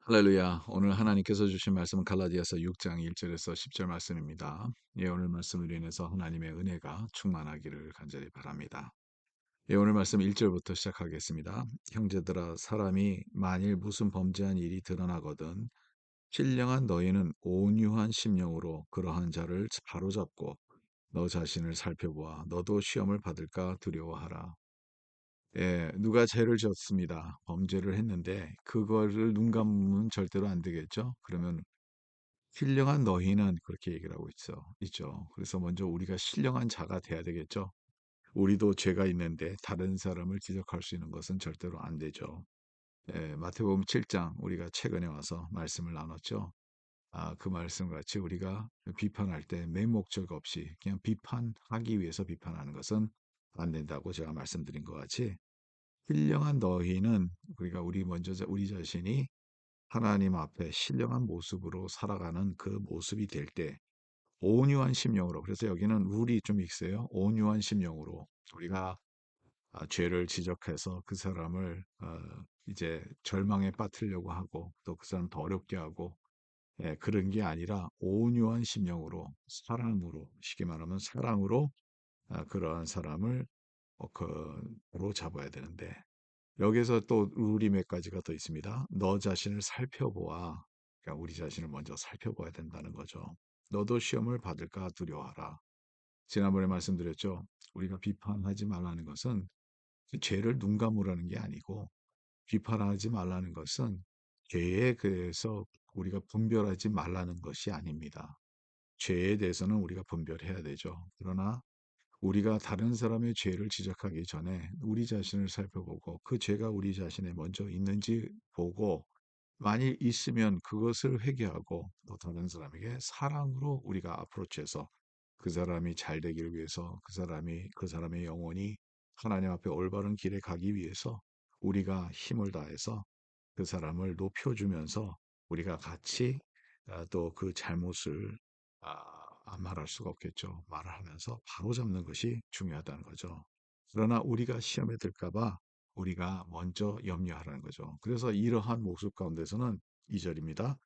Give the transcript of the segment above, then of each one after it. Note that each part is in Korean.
할렐루야. 오늘 하나님께서 주신 말씀은 갈라디아서 6장 1절에서 10절 말씀입니다. 예, 오늘 말씀으로 인해서 하나님의 은혜가 충만하기를 간절히 바랍니다. 예, 오늘 말씀 1절부터 시작하겠습니다. 형제들아, 사람이 만일 무슨 범죄한 일이 드러나거든 신령한 너희는 온유한 심령으로 그러한 자를 바로잡고 너 자신을 살펴보아 너도 시험을 받을까 두려워하라. 예, 누가 죄를 졌습니다. 범죄를 했는데 그거를 눈 감으면 절대로 안 되겠죠. 그러면 신령한 너희는 그렇게 얘기를 하고 있죠. 그래서 먼저 우리가 신령한 자가 돼야 되겠죠. 우리도 죄가 있는데 다른 사람을 지적할 수 있는 것은 절대로 안 되죠. 예, 마태복음 7장 우리가 최근에 와서 말씀을 나눴죠. 그 말씀 같이 우리가 비판할 때 맹목적 없이 그냥 비판하기 위해서 비판하는 것은 안 된다고 제가 말씀드린 것 같이 신령한 너희는 우리가 우리 먼저 우리 자신이 하나님 앞에 신령한 모습으로 살아가는 그 모습이 될 때 온유한 심령으로 그래서 여기는 룰이 좀 있어요. 온유한 심령으로 우리가 죄를 지적해서 그 사람을 이제 절망에 빠뜨리려고 하고 또 그 사람 더 어렵게 하고 예, 그런 게 아니라 온유한 심령으로 사랑으로 쉽게 말하면 사랑으로 그러한 사람을 바로 잡아야 되는데 여기서 또 룰이 몇 가지가 더 있습니다. 너 자신을 살펴보아. 그러니까 우리 자신을 먼저 살펴봐야 된다는 거죠. 너도 시험을 받을까 두려워하라. 지난번에 말씀드렸죠. 우리가 비판하지 말라는 것은 그 죄를 눈 감으라는 게 아니고 비판하지 말라는 것은 죄에 대해서 우리가 분별하지 말라는 것이 아닙니다. 죄에 대해서는 우리가 분별해야 되죠. 그러나 우리가 다른 사람의 죄를 지적하기 전에 우리 자신을 살펴보고 그 죄가 우리 자신에 먼저 있는지 보고 만일 있으면 그것을 회개하고 또 다른 사람에게 사랑으로 우리가 어프로치해서 그 사람이 잘 되기를 위해서 그 사람의 영혼이 하나님 앞에 올바른 길에 가기 위해서 우리가 힘을 다해서 그 사람을 높여주면서 우리가 같이 또 그 잘못을 안 말할 수가 없겠죠. 말을 하면서 바로잡는 것이 중요하다는 거죠. 그러나 우리가 시험에 들까 봐 우리가 먼저 염려하라는 거죠. 그래서 이러한 모습 가운데서는 2절입니다.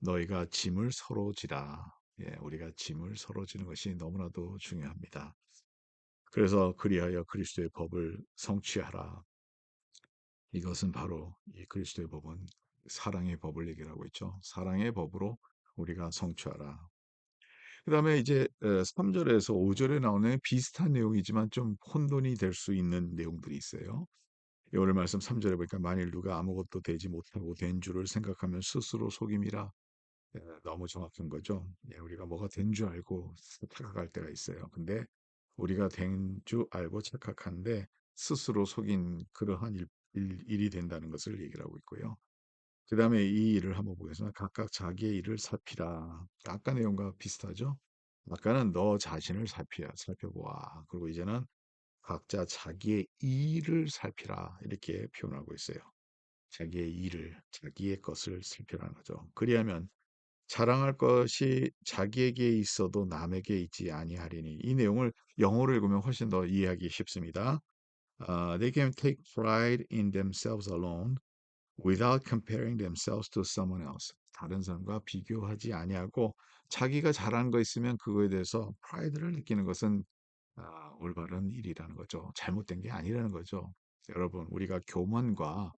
너희가 짐을 서로 지라. 예, 우리가 짐을 서로 지는 것이 너무나도 중요합니다. 그래서 그리하여 그리스도의 법을 성취하라. 이것은 바로 이 그리스도의 법은 사랑의 법을 얘기를 하고 있죠. 사랑의 법으로 우리가 성취하라. 그다음에 이제 3절에서 5절에 나오는 비슷한 내용이지만 좀 혼돈이 될 수 있는 내용들이 있어요. 오늘 말씀 3절에 보니까 만일 누가 아무것도 되지 못하고 된 줄을 생각하면 스스로 속임이라. 너무 정확한 거죠. 예, 우리가 뭐가 된 줄 알고 착각할 때가 있어요. 근데 우리가 된 줄 알고 착각하는데 스스로 속인 그러한 일이 된다는 것을 얘기를 하고 있고요. 그 다음에 이 일을 한번 보겠습니다. 각각 자기의 일을 살피라. 아까 내용과 비슷하죠? 아까는 너 자신을 살펴보아. 그리고 이제는 각자 자기의 일을 살피라. 이렇게 표현하고 있어요. 자기의 일을, 자기의 것을 살피라는 거죠. 그리하면 자랑할 것이 자기에게 있어도 남에게 있지 아니하리니. 이 내용을 영어로 읽으면 훨씬 더 이해하기 쉽습니다. They can take pride in themselves alone without comparing themselves to someone else. 다른 사람과 비교하지 아니하고 자기가 잘한 거 있으면 그거에 대해서 프라이드를 느끼는 것은 올바른 일이라는 거죠. 잘못된 게 아니라는 거죠. 여러분, 우리가 교만과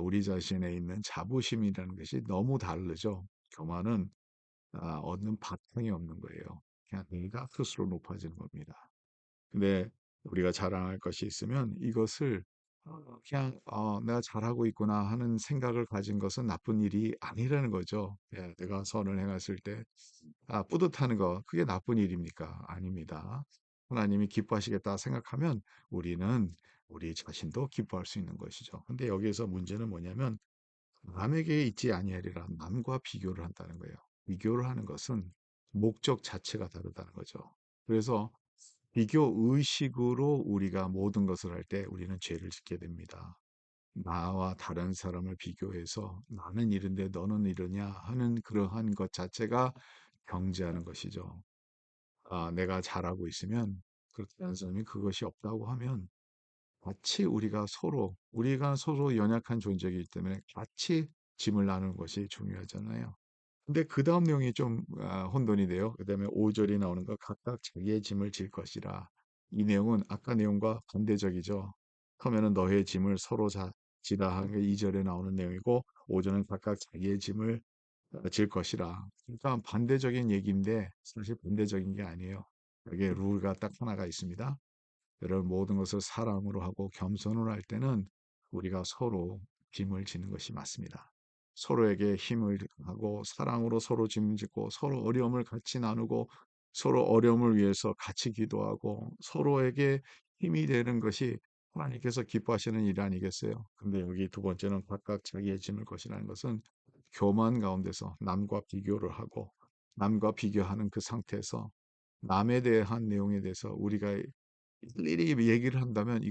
우리 자신에 있는 자부심이라는 것이 너무 다르죠. 교만은 얻는 바탕이 없는 거예요. 그냥 내가 스스로 높아지는 겁니다. 근데 우리가 자랑할 것이 있으면 이것을 그냥 '내가 잘하고 있구나.' 하는 생각을 가진 것은 나쁜 일이 아니라는 거죠. 예, 내가 선을 행했을 때 뿌듯하는 거 그게 나쁜 일입니까? 아닙니다. 하나님이 기뻐하시겠다 생각하면 우리는 우리 자신도 기뻐할 수 있는 것이죠. 근데 여기에서 문제는 뭐냐면 남에게 있지 아니하리라 남과 비교를 한다는 거예요. 비교를 하는 것은 목적 자체가 다르다는 거죠. 그래서 비교 의식으로 우리가 모든 것을 할 때 우리는 죄를 짓게 됩니다. 나와 다른 사람을 비교해서 나는 이런데 너는 이러냐 하는 그러한 것 자체가 경제하는 것이죠. 내가 잘하고 있으면 그렇게 하는 사람이 그것이 없다고 하면 같이 우리가 서로 연약한 존재이기 때문에 같이 짐을 나누는 것이 중요하잖아요. 근데 그다음 내용이 좀 혼돈이 돼요. 그다음에 5절이 나오는 거 각각 자기의 짐을 질 것이라. 이 내용은 아까 내용과 반대적이죠. 그러면은 너의 짐을 서로 지라 하는 게 2절에 나오는 내용이고 5절은 각각 자기의 짐을 질 것이라. 그러니까 반대적인 얘기인데 사실 반대적인 게 아니에요. 여기에 룰가 딱 하나가 있습니다. 여러분 모든 것을 사랑으로 하고 겸손으로 할 때는 우리가 서로 짐을 지는 것이 맞습니다. 서로에게 힘을 하고 사랑으로 서로 짐을 짓고 서로 어려움을 같이 나누고 서로 어려움을 위해서 같이 기도하고 서로에게 힘이 되는 것이 하나님께서 기뻐하시는 일 아니겠어요? 근데 여기 두 번째는 각각 자기의 짐을 것이라는 것은 교만 가운데서 남과 비교를 하고 남과 비교하는 그 상태에서 남에 대한 내용에 대해서 우리가 일일이 얘기를 한다면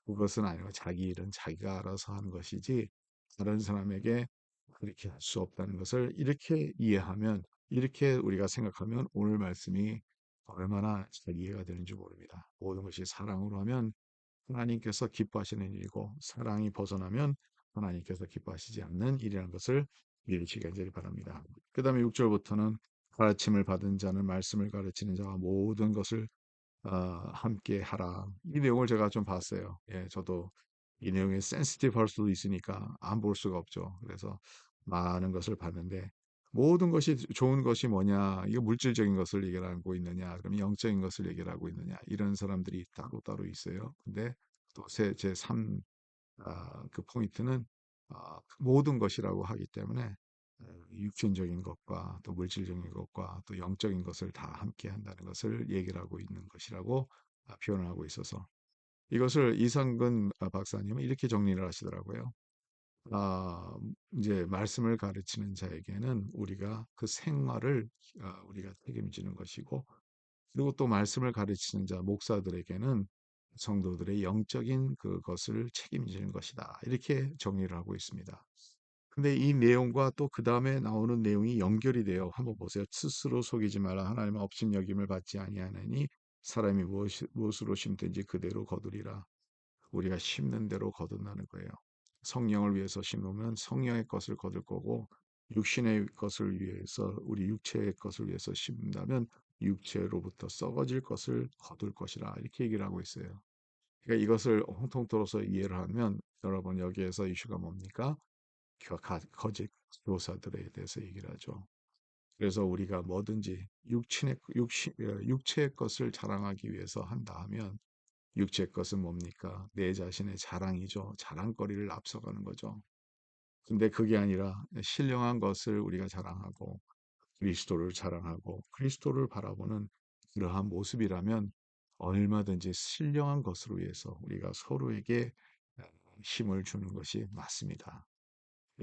그것은 아니고 자기 일은 자기가 알아서 하는 것이지 다른 사람에게 그렇게 할 수 없다는 것을 이렇게 이해하면 이렇게 우리가 생각하면 오늘 말씀이 얼마나 잘 이해가 되는지 모릅니다. 모든 것이 사랑으로 하면 하나님께서 기뻐하시는 일이고 사랑이 벗어나면 하나님께서 기뻐하시지 않는 일이라는 것을 미루시기 간절히 바랍니다. 그 다음에 6절부터는 가르침을 받은 자는 말씀을 가르치는 자와 모든 것을 함께 하라. 이 내용을 제가 좀 봤어요. 예, 저도 이 내용이 센시티브 할 수도 있으니까 안 볼 수가 없죠. 그래서 많은 것을 봤는데 모든 것이 좋은 것이 뭐냐? 이거 물질적인 것을 얘기하고 있느냐? 그러면 영적인 것을 얘기하고 있느냐? 이런 사람들이 따로따로 있어요. 근데 또 제3 그 포인트는 그 모든 것이라고 하기 때문에 육신적인 것과 또 물질적인 것과 또 영적인 것을 다 함께 한다는 것을 얘기를 하고 있는 것이라고 표현을 하고 있어서 이것을 이상근 박사님은 이렇게 정리를 하시더라고요. 아, 이제 말씀을 가르치는 자에게는 우리가 그 생활을 우리가 책임지는 것이고 그리고 또 말씀을 가르치는 자 목사들에게는 성도들의 영적인 그것을 책임지는 것이다. 이렇게 정리를 하고 있습니다. 근데 이 내용과 또 그 다음에 나오는 내용이 연결이 돼요. 한번 보세요. 스스로 속이지 말라. 하나님은 업신여김을 받지 아니하나니 사람이 무엇으로 심든지 그대로 거두리라. 우리가 심는 대로 거둔다는 거예요. 성령을 위해서 심으면 성령의 것을 거둘 거고 육신의 것을 위해서 우리 육체의 것을 위해서 심는다면 육체로부터 썩어질 것을 거둘 것이라 이렇게 얘기를 하고 있어요. 그러니까 이것을 홍통틀어서 이해를 하면 여러분 여기에서 이슈가 뭡니까? 거짓 교사들에 대해서 얘기를 하죠. 그래서 우리가 뭐든지 육체의 것을 자랑하기 위해서 한다 하면 육체의 것은 뭡니까? 내 자신의 자랑이죠. 자랑거리를 앞서가는 거죠. 근데 그게 아니라 신령한 것을 우리가 자랑하고 그리스도를 자랑하고 그리스도를 바라보는 그러한 모습이라면 얼마든지 신령한 것으로 위해서 우리가 서로에게 힘을 주는 것이 맞습니다.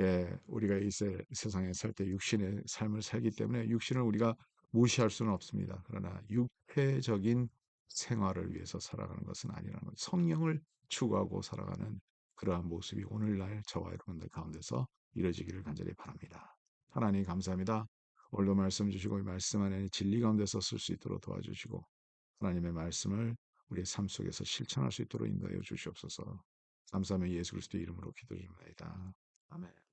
예, 우리가 이 세상에 살 때 육신의 삶을 살기 때문에 육신을 우리가 무시할 수는 없습니다. 그러나 육체적인 생활을 위해서 살아가는 것은 아니라는 것. 성령을 추구하고 살아가는 그러한 모습이 오늘날 저와 여러분들 가운데서 이루어지기를 간절히 바랍니다. 하나님 감사합니다. 오늘도 말씀 주시고 이 말씀 안에 진리 가운데서 쓸 수 있도록 도와주시고 하나님의 말씀을 우리의 삶 속에서 실천할 수 있도록 인도하여 주시옵소서. 감사하며 예수 그리스도의 이름으로 기도드립니다. 아멘.